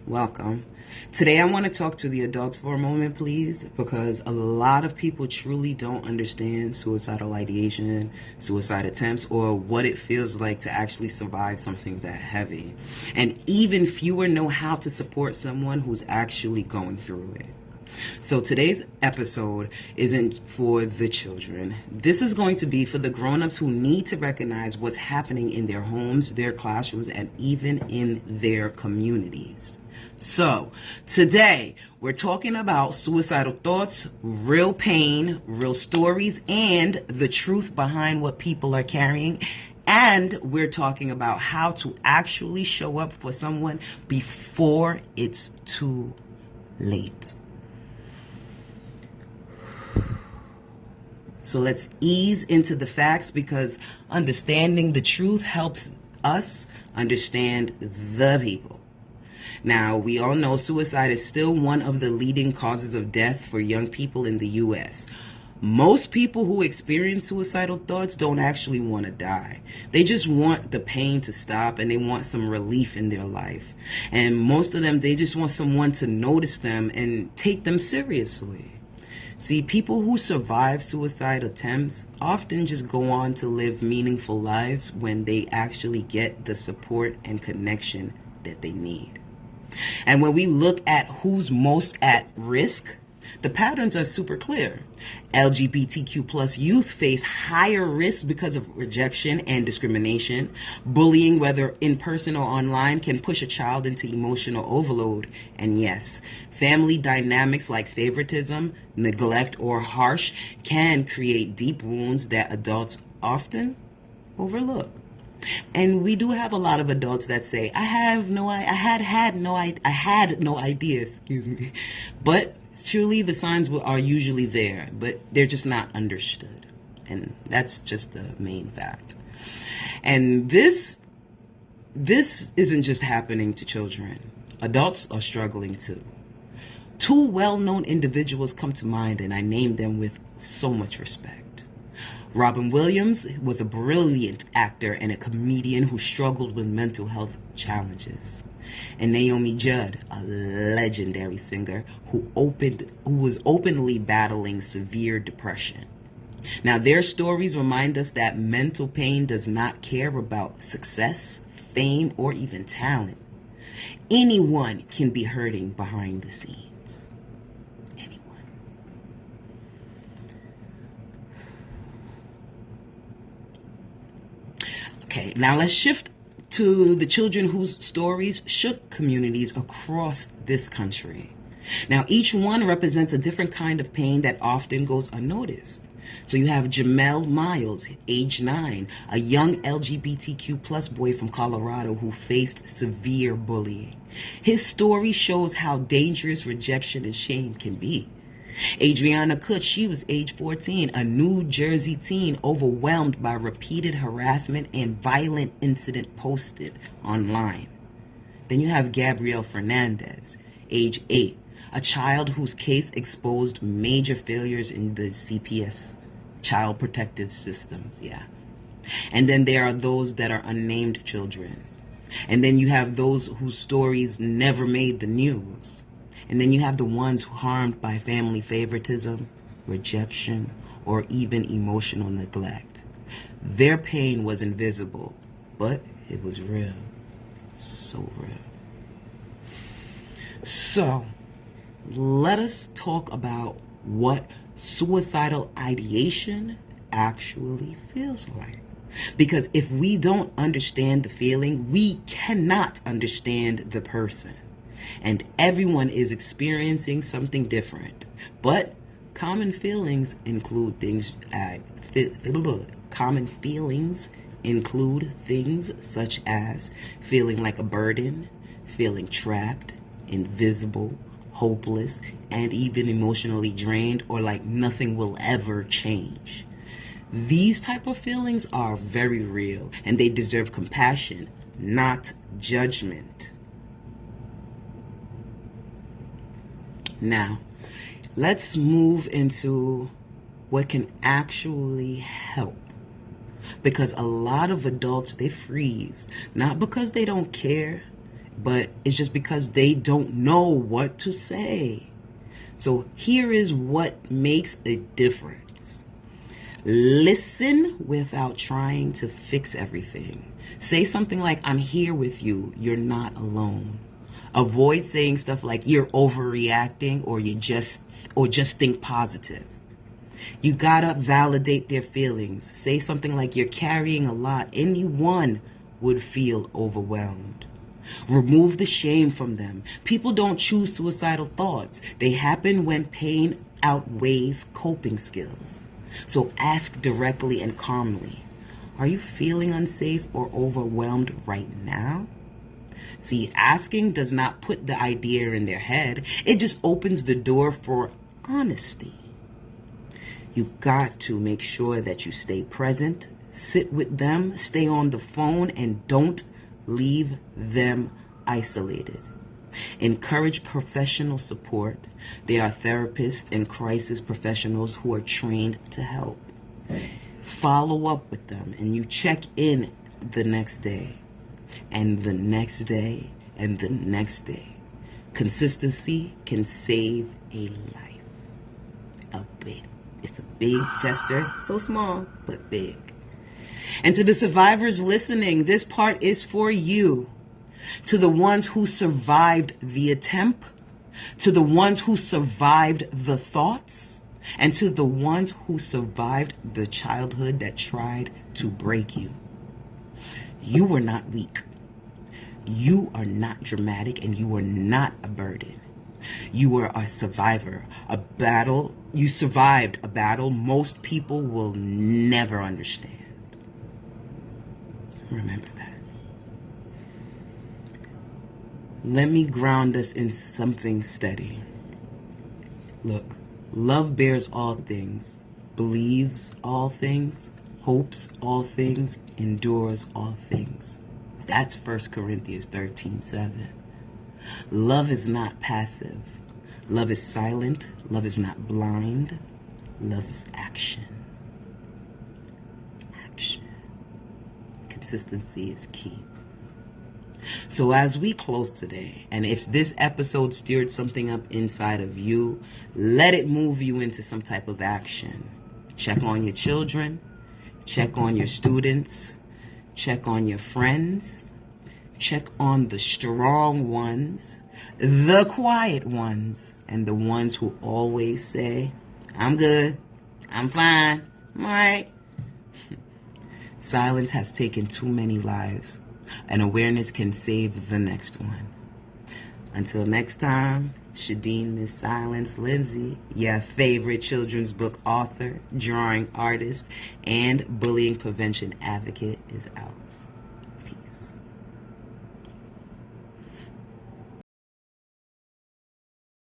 Welcome. Today I want to talk to the adults for a moment, please, because a lot of people truly don't understand suicidal ideation, suicide attempts, or what it feels like to actually survive something that heavy. And even fewer know how to support someone who's actually going through it. So today's episode isn't for the children. This is going to be for the grown-ups who need to recognize what's happening in their homes, their classrooms, and even in their communities. So today we're talking about suicidal thoughts, real pain, real stories, and the truth behind what people are carrying. And we're talking about how to actually show up for someone before it's too late. So let's ease into the facts, because understanding the truth helps us understand the people. Now, we all know suicide is still one of the leading causes of death for young people in the U.S. Most people who experience suicidal thoughts don't actually want to die. They just want the pain to stop, and they want some relief in their life. And most of them, they just want someone to notice them and take them seriously. See, people who survive suicide attempts often just go on to live meaningful lives when they actually get the support and connection that they need. And when we look at who's most at risk, the patterns are super clear. LGBTQ plus youth face higher risk because of rejection and discrimination. Bullying, whether in person or online, can push a child into emotional overload. And yes, family dynamics like favoritism, neglect, or harsh can create deep wounds that adults often overlook. And we do have a lot of adults that say, I had no idea, But truly, the signs are usually there, but they're just not understood. And that's just the main fact. And this isn't just happening to children. Adults are struggling too. Two well-known individuals come to mind, and I name them with so much respect. Robin Williams was a brilliant actor and a comedian who struggled with mental health challenges. And Naomi Judd, a legendary singer who was openly battling severe depression. Now, their stories remind us that mental pain does not care about success, fame, or even talent. Anyone can be hurting behind the scenes. Anyone. Okay, now let's shift to the children whose stories shook communities across this country. Now, each one represents a different kind of pain that often goes unnoticed. So you have Jamel Miles, age 9, a young LGBTQ plus boy from Colorado who faced severe bullying. His story shows how dangerous rejection and shame can be. Adriana Kutch, she was age 14, a New Jersey teen overwhelmed by repeated harassment and violent incident posted online. Then you have Gabrielle Fernandez, age 8, a child whose case exposed major failures in the CPS, Child Protective Systems, And then there are those that are unnamed children. And then you have those whose stories never made the news. And then you have the ones harmed by family favoritism, rejection, or even emotional neglect. Their pain was invisible, but it was real. So real. So, let us talk about what suicidal ideation actually feels like. Because if we don't understand the feeling, we cannot understand the person. And everyone is experiencing something different. But common feelings include things such as feeling like a burden, feeling trapped, invisible, hopeless, and even emotionally drained, or like nothing will ever change. These type of feelings are very real, and they deserve compassion, not judgment. Now, let's move into what can actually help. Because a lot of adults, they freeze, not because they don't care. but it's just because they don't know what to say. So here is what makes a difference. Listen without trying to fix everything. Say something like, I'm here with you. You're not alone. Avoid saying stuff like you're overreacting or just think positive. You gotta validate their feelings. Say something like you're carrying a lot. Anyone would feel overwhelmed. Remove the shame from them. People don't choose suicidal thoughts. They happen when pain outweighs coping skills. So ask directly and calmly, are you feeling unsafe or overwhelmed right now? See, asking does not put the idea in their head. It just opens the door for honesty. You've got to make sure that you stay present, sit with them, stay on the phone, and don't leave them isolated. Encourage professional support. There are therapists and crisis professionals who are trained to help. Follow up with them, and you check in the next day, and the next day, and the next day. Consistency can save a life. It's a big gesture, so small, but big. And to the survivors listening, this part is for you. To the ones who survived the attempt, to the ones who survived the thoughts, and to the ones who survived the childhood that tried to break you. You were not weak. You are not dramatic, and you are not a burden. You were a survivor, a battle. You survived a battle most people will never understand. Remember that. Let me ground us in something steady. Look, love bears all things, believes all things, hopes all things, endures all things. That's 1 Corinthians 13:7. Love is not passive. Love is silent. Love is not blind. Love is action. Action. Consistency is key. So as we close today, and if this episode stirred something up inside of you, let it move you into some type of action. Check on your children. Check on your students. Check on your friends. Check on the strong ones, the quiet ones, and the ones who always say, I'm good, I'm fine, I'm all right. Silence has taken too many lives, and awareness can save the next one. Until next time, Shadeen Miss Silence Lindsay, your favorite children's book author, drawing artist, and bullying prevention advocate, is out.